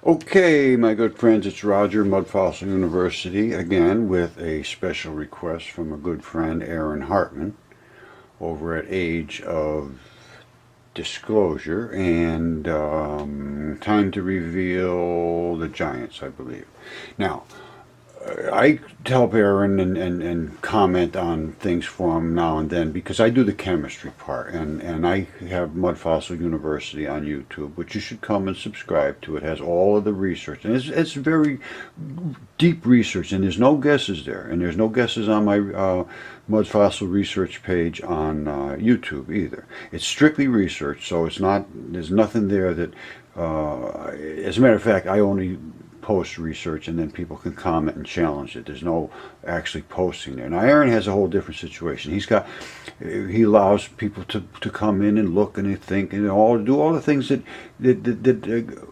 Okay, my good friends, it's Roger, Mud Fossil University, again with a special request from a good friend, Aaron Hartman, over at Age of Disclosure, and time to reveal the Giants, I believe. Now, I help Aaron and comment on things for him now and then because I do the chemistry part, and I have Mud Fossil University on YouTube, which you should come and subscribe to. It has all of the research, and it's very deep research, and there's no guesses there, and there's no guesses on my Mud Fossil research page on YouTube either. It's strictly research, so there's nothing there that, as a matter of fact, I only post research and then people can comment and challenge it. There's no actually posting there. Now Aaron has a whole different situation. He allows people to come in and look and think and do all the things that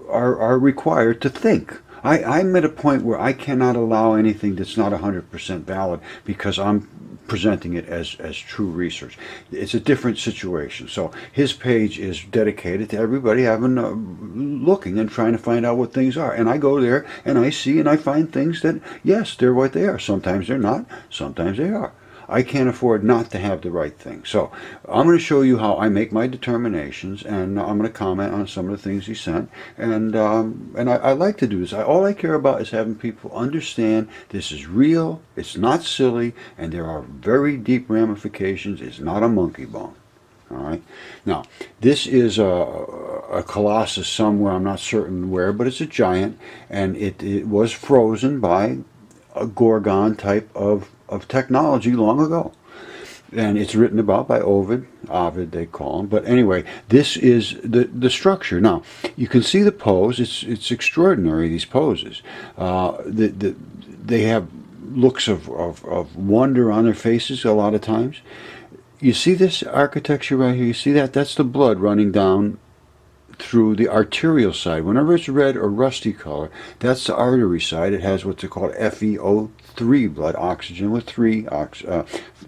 are required to think. I'm at a point where I cannot allow anything that's not 100% valid because I'm presenting it as true research. It's a different situation. So his page is dedicated to everybody looking and trying to find out what things are. And I go there and I see and I find things that, yes, they're what they are. Sometimes they're not. Sometimes they are. I can't afford not to have the right thing. So I'm going to show you how I make my determinations, and I'm going to comment on some of the things he sent. And I like to do this. All I care about is having people understand this is real, it's not silly, and there are very deep ramifications. It's not a monkey bone. All right. Now, this is a Colossus somewhere. I'm not certain where, but it's a giant, and it was frozen by a Gorgon type of technology long ago, and it's written about by Ovid they call him. But anyway, this is the structure. Now you can see the pose. It's extraordinary, these poses. They have looks of wonder on their faces a lot of times. You see this architecture right here? You see that's the blood running down through the arterial side. Whenever it's red or rusty color, that's the artery side. It has what's called FeO3 blood, oxygen with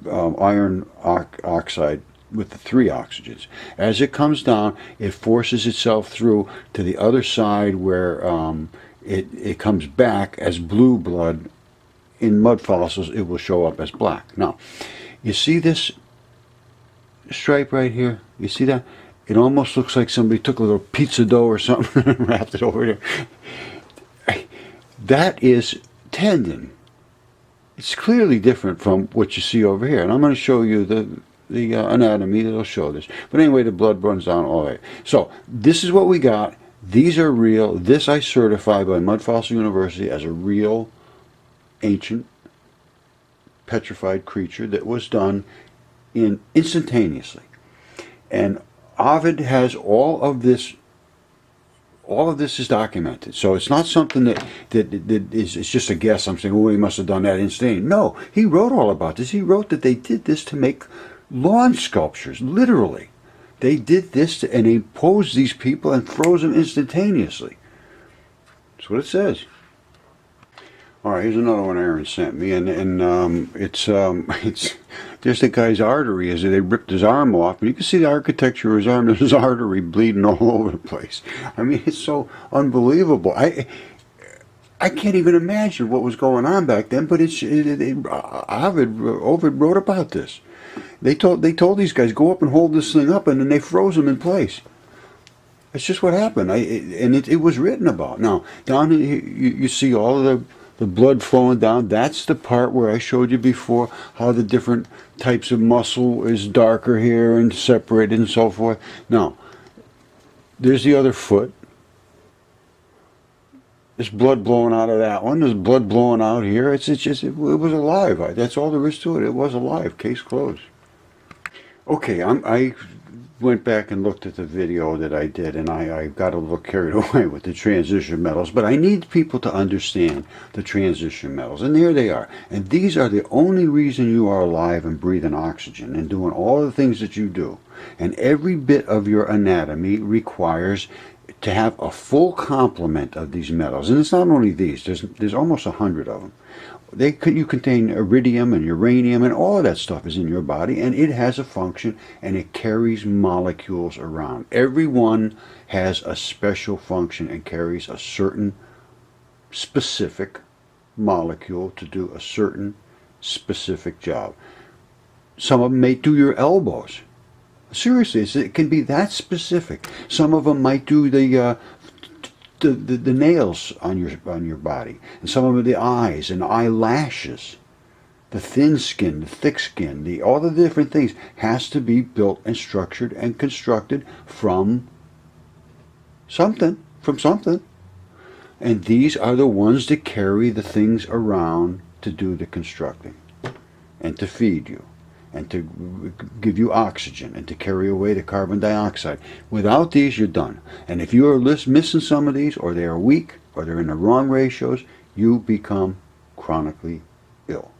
iron oxide with the 3 oxygens. As it comes down, it forces itself through to the other side where it comes back as blue blood. In mud fossils, it will show up as black. Now, you see this stripe right here? You see that? It almost looks like somebody took a little pizza dough or something and wrapped it over there. That is tendon. It's clearly different from what you see over here. And I'm going to show you the anatomy that'll show this. But anyway, the blood runs down all the way. So this is what we got. These are real. This I certify by Mud Fossil University as a real ancient petrified creature that was done instantaneously. And Ovid has all of this is documented. So it's not something that is it's just a guess. I'm saying, oh, he must have done that instantaneously. No, he wrote all about this. He wrote that they did this to make lawn sculptures, literally. They did this and they posed these people and froze them instantaneously. That's what it says. All right, here's another one Aaron sent me, and it's there's the guy's artery as they ripped his arm off, and you can see the architecture of his arm. There's his artery bleeding all over the place. I mean, it's so unbelievable. I can't even imagine what was going on back then. But Ovid wrote about this. They told these guys, go up and hold this thing up, and then they froze him in place. That's just what happened. It was written about. Now down here you see all of the blood flowing down. That's the part where I showed you before how the different types of muscle is darker here and separated and so forth. Now, there's the other foot. There's blood blowing out of that one. There's blood blowing out here. It was alive. That's all there is to it. It was alive. Case closed. Okay, I went back and looked at the video that I did, and I got a little carried away with the transition metals, but I need people to understand the transition metals, and here they are. And these are the only reason you are alive and breathing oxygen and doing all the things that you do. And every bit of your anatomy requires to have a full complement of these metals. And it's not only these, there's almost 100 of them. You contain iridium and uranium, and all of that stuff is in your body, and it has a function, and it carries molecules around. Every one has a special function and carries a certain specific molecule to do a certain specific job. Some of them may do your elbows. Seriously, it can be that specific. Some of them might do the nails on your body, and some of them the eyes and eyelashes, the thin skin, the thick skin, all the different things has to be built and structured and constructed from something. And these are the ones that carry the things around to do the constructing and to feed you and to give you oxygen and to carry away the carbon dioxide. Without these, you're done. And if you are missing some of these, or they are weak, or they're in the wrong ratios, you become chronically ill.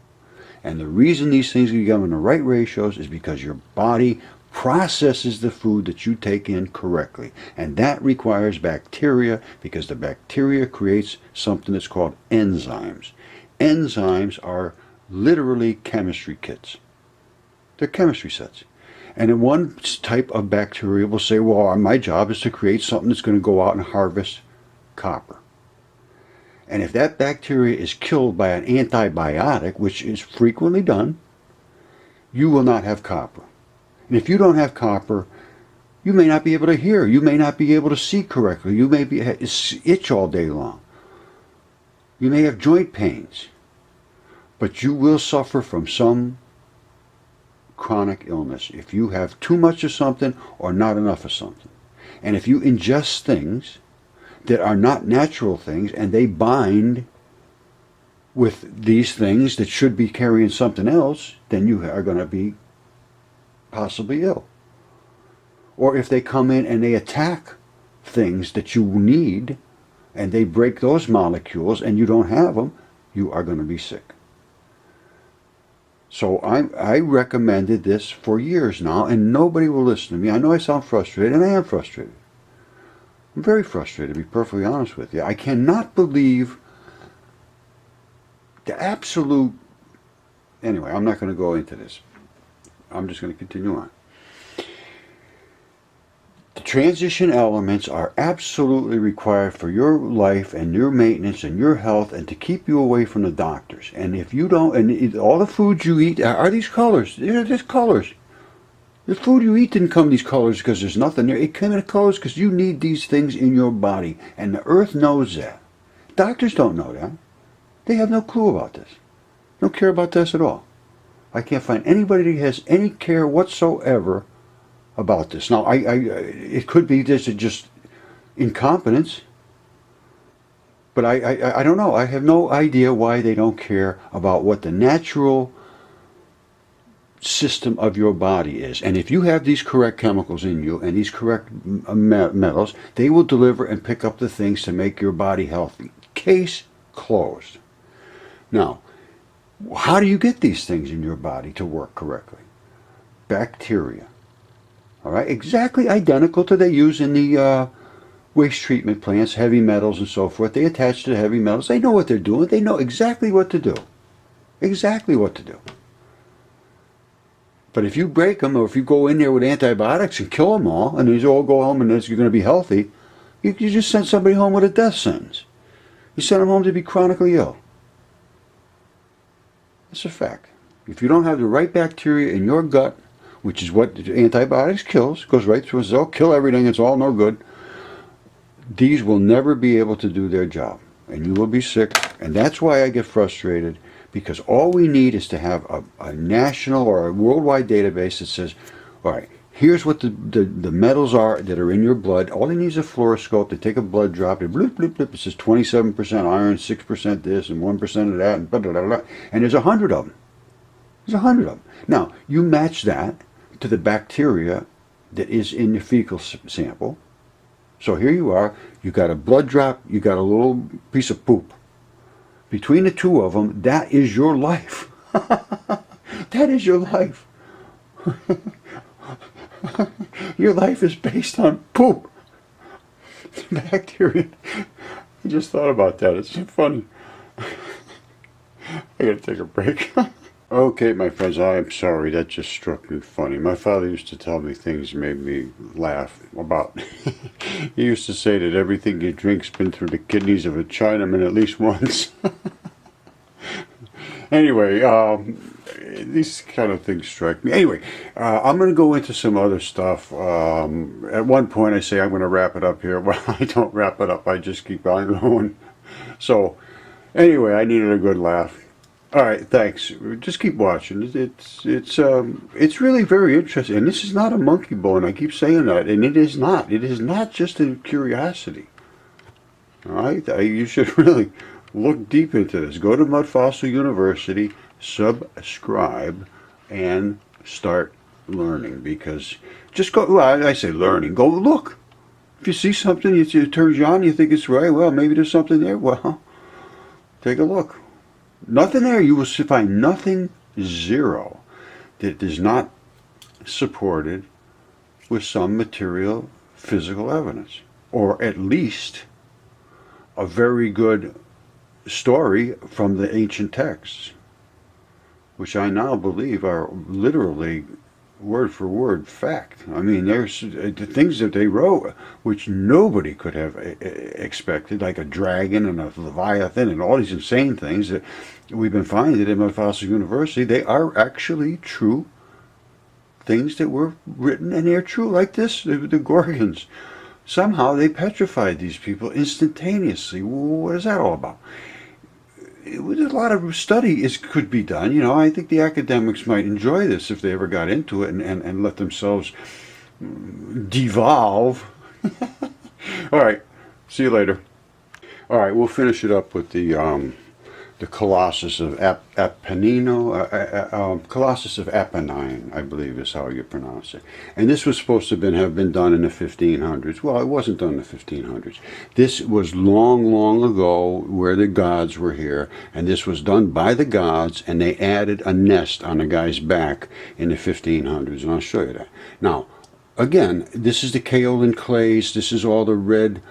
And the reason these things become in the right ratios is because your body processes the food that you take in correctly. And that requires bacteria, because the bacteria creates something that's called enzymes. Enzymes are literally chemistry kits. They're chemistry sets. And then one type of bacteria will say, well, my job is to create something that's going to go out and harvest copper. And if that bacteria is killed by an antibiotic, which is frequently done, you will not have copper. And if you don't have copper, you may not be able to hear. You may not be able to see correctly. You may itch all day long. You may have joint pains. But you will suffer from some chronic illness if you have too much of something or not enough of something. And if you ingest things that are not natural things and they bind with these things that should be carrying something else, then you are going to be possibly ill. Or if they come in and they attack things that you need and they break those molecules and you don't have them, you are going to be sick. So I recommended this for years now, and nobody will listen to me. I know I sound frustrated, and I am frustrated. I'm very frustrated, to be perfectly honest with you. I cannot believe the absolute... Anyway, I'm not going to go into this. I'm just going to continue on. The transition elements are absolutely required for your life and your maintenance and your health, and to keep you away from the doctors. And if you don't, and all the foods you eat are these colors. They're just colors. The food you eat didn't come in these colors because there's nothing there. It came in the colors because you need these things in your body. And the earth knows that. Doctors don't know that. They have no clue about this. They don't care about this at all. I can't find anybody that has any care whatsoever about this. Now, it could be this is just incompetence, but I don't know. I have no idea why they don't care about what the natural system of your body is. And if you have these correct chemicals in you and these correct metals, they will deliver and pick up the things to make your body healthy. Case closed. Now, how do you get these things in your body to work correctly? Bacteria. All right, exactly identical to they use in the waste treatment plants, heavy metals and so forth. They attach to the heavy metals. They know what they're doing. They know exactly what to do. Exactly what to do. But if you break them, or if you go in there with antibiotics and kill them all, and these all go home and you're going to be healthy, you just send somebody home with a death sentence. You send them home to be chronically ill. That's a fact. If you don't have the right bacteria in your gut, which is what antibiotics kills, goes right through, they'll kill everything, it's all no good. These will never be able to do their job, and you will be sick. And that's why I get frustrated, because all we need is to have a national or a worldwide database that says, all right, here's what the metals are that are in your blood. All they need is a fluoroscope. They take a blood drop, and bloop, bloop, bloop, it says 27% iron, 6% this, and 1% of that, and blah, blah, blah, blah. And there's 100 of them. There's 100 of them. Now, you match that to the bacteria that is in the fecal sample. So here you are, you got a blood drop, you got a little piece of poop. Between the two of them, that is your life. That is your life. Your life is based on poop. Bacteria. I just thought about that. It's funny. I gotta take a break. Okay, my friends, I am sorry. That just struck me funny. My father used to tell me things that made me laugh about. He used to say that everything you drink's been through the kidneys of a Chinaman at least once. Anyway, these kind of things strike me. Anyway, I'm going to go into some other stuff. At one point, I say I'm going to wrap it up here. Well, I don't wrap it up. I just keep on going. So, anyway, I needed a good laugh. All right, thanks. Just keep watching. It's really very interesting. And this is not a monkey bone. I keep saying that, and it is not. It is not just a curiosity. All right, you should really look deep into this. Go to Mud Fossil University, subscribe, and start learning. Because just go. Well, I say learning. Go look. If you see something, it turns you on. You think it's right. Well, maybe there's something there. Well, take a look. Nothing there. You will find nothing, zero, that is not supported with some material physical evidence, or at least a very good story from the ancient texts, which I now believe are literally word for word fact. I mean, there's the things that they wrote which nobody could have expected, like a dragon and a leviathan and all these insane things that we've been finding in Mud Fossil University. They are actually true things that were written, and they're true, like this, the Gorgons. Somehow they petrified these people instantaneously. What is that all about? A lot of study could be done. I think the academics might enjoy this if they ever got into it and let themselves devolve. All right, see you later. All right, we'll finish it up with the Colossus of Colossus of Apennine, I believe is how you pronounce it. And this was supposed to have been done in the 1500s. Well, it wasn't done in the 1500s. This was long, long ago where the gods were here, and this was done by the gods, and they added a nest on a guy's back in the 1500s, and I'll show you that. Now, again, this is the kaolin clays. This is all the red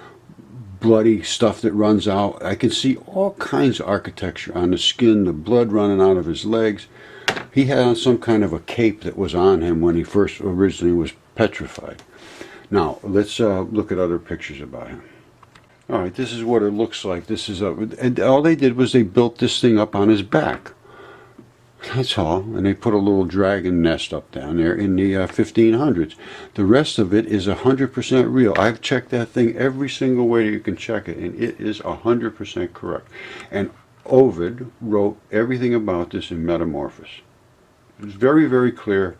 bloody stuff that runs out. I can see all kinds of architecture on the skin, the blood running out of his legs. He had on some kind of a cape that was on him when he first originally was petrified. Now, let's look at other pictures about him. All right, this is what it looks like. This is and all they did was they built this thing up on his back. That's all. And they put a little dragon nest up down there in the 1500s. The rest of it is 100% real. I've checked that thing every single way you can check it, and it is 100% correct. And Ovid wrote everything about this in Metamorphos. It was very, very clear.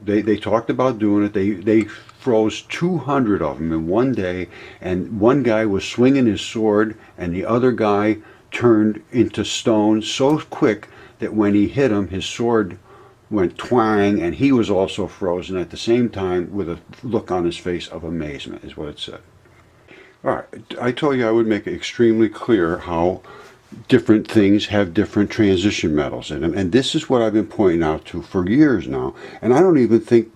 They talked about doing it. They froze 200 of them in one day, and one guy was swinging his sword, and the other guy turned into stone so quick that when he hit him, his sword went twang, and he was also frozen at the same time with a look on his face of amazement, is what it said. All right, I told you I would make it extremely clear how different things have different transition metals in them, and this is what I've been pointing out to for years now, and I don't even think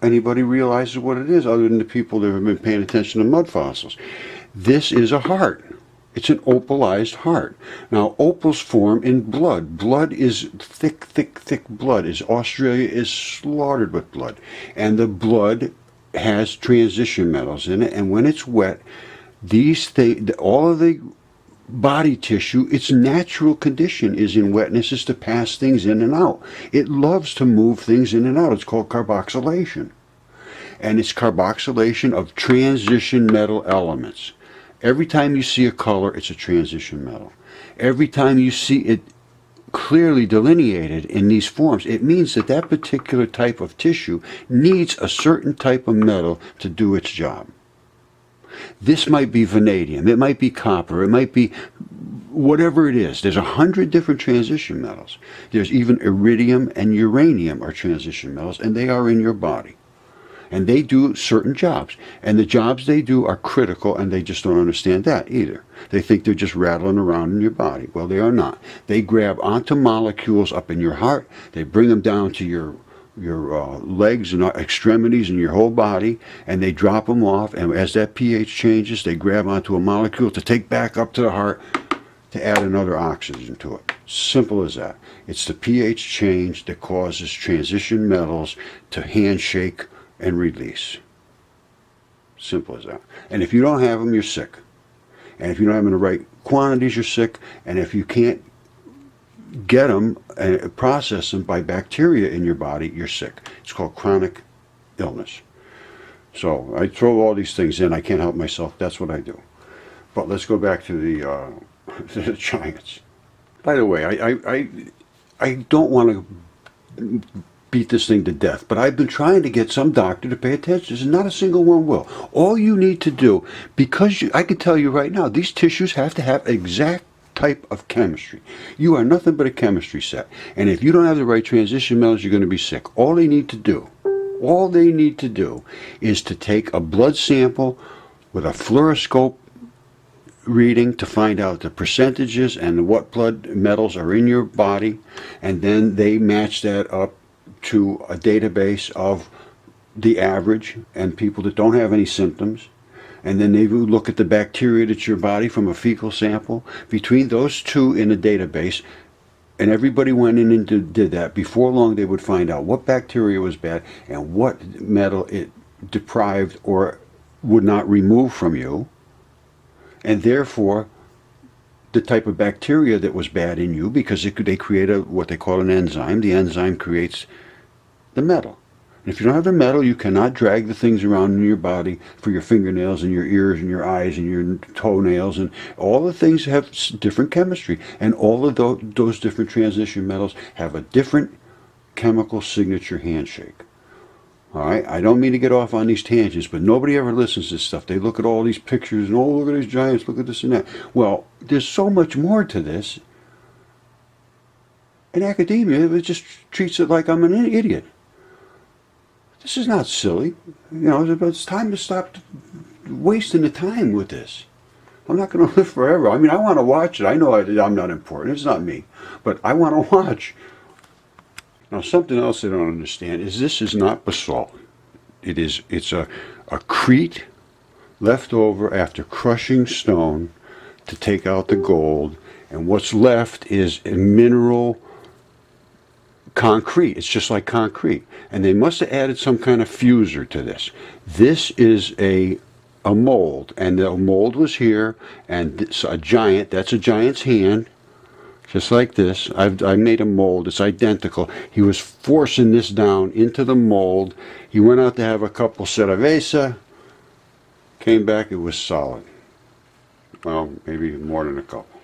anybody realizes what it is other than the people that have been paying attention to mud fossils. This is a heart. It's an opalized heart. Now, opals form in blood. Blood is thick, thick, thick blood. Australia is slaughtered with blood. And the blood has transition metals in it. And when it's wet, these things, all of the body tissue, its natural condition is in wetness is to pass things in and out. It loves to move things in and out. It's called carboxylation. And it's carboxylation of transition metal elements. Every time you see a color, it's a transition metal. Every time you see it clearly delineated in these forms, it means that that particular type of tissue needs a certain type of metal to do its job. This might be vanadium, it might be copper, it might be whatever it is. There's 100 different transition metals. There's even iridium and uranium are transition metals, and they are in your body. And they do certain jobs. And the jobs they do are critical, and they just don't understand that either. They think they're just rattling around in your body. Well, they are not. They grab onto molecules up in your heart. They bring them down to your legs and extremities and your whole body, and they drop them off. And as that pH changes, they grab onto a molecule to take back up to the heart to add another oxygen to it. Simple as that. It's the pH change that causes transition metals to handshake and release. Simple as that. And if you don't have them, you're sick. And if you don't have them in the right quantities, you're sick. And if you can't get them and process them by bacteria in your body, you're sick. It's called chronic illness. So I throw all these things in. I can't help myself. That's what I do. But let's go back to the giants. By the way, I don't want to beat this thing to death, but I've been trying to get some doctor to pay attention, and not a single one will. All you need to do, because I can tell you right now, these tissues have to have exact type of chemistry. You are nothing but a chemistry set. And if you don't have the right transition metals, you're going to be sick. All they need to do is to take a blood sample with a fluoroscope reading to find out the percentages and what blood metals are in your body, and then they match that up to a database of the average and people that don't have any symptoms, and then they would look at the bacteria that's your body from a fecal sample. Between those two in a database, and everybody went in and did that, before long they would find out what bacteria was bad and what metal it deprived or would not remove from you, and therefore the type of bacteria that was bad in you, because they create what they call an enzyme. The enzyme creates the metal. And if you don't have the metal, you cannot drag the things around in your body for your fingernails and your ears and your eyes and your toenails, and all the things have different chemistry, and all of those different transition metals have a different chemical signature handshake. All right, I don't mean to get off on these tangents, but nobody ever listens to this stuff. They look at all these pictures and, oh, look at these giants, look at this and that. Well, there's so much more to this. In academia, it just treats it like I'm an idiot. This is not silly. You know, it's time to stop wasting the time with this. I'm not going to live forever. I mean, I want to watch it. I know I'm not important. It's not me. But I want to watch. Now, something else I don't understand is this is not basalt. It's a crete left over after crushing stone to take out the gold, and what's left is a mineral concrete. It's just like concrete, and they must have added some kind of fuser to this. This is a mold, and the mold was here, and it's a giant. That's a giant's hand. Just like this. I made a mold. It's identical. He was forcing this down into the mold. He went out to have a couple cerveza. Came back, it was solid. Well, maybe more than a couple.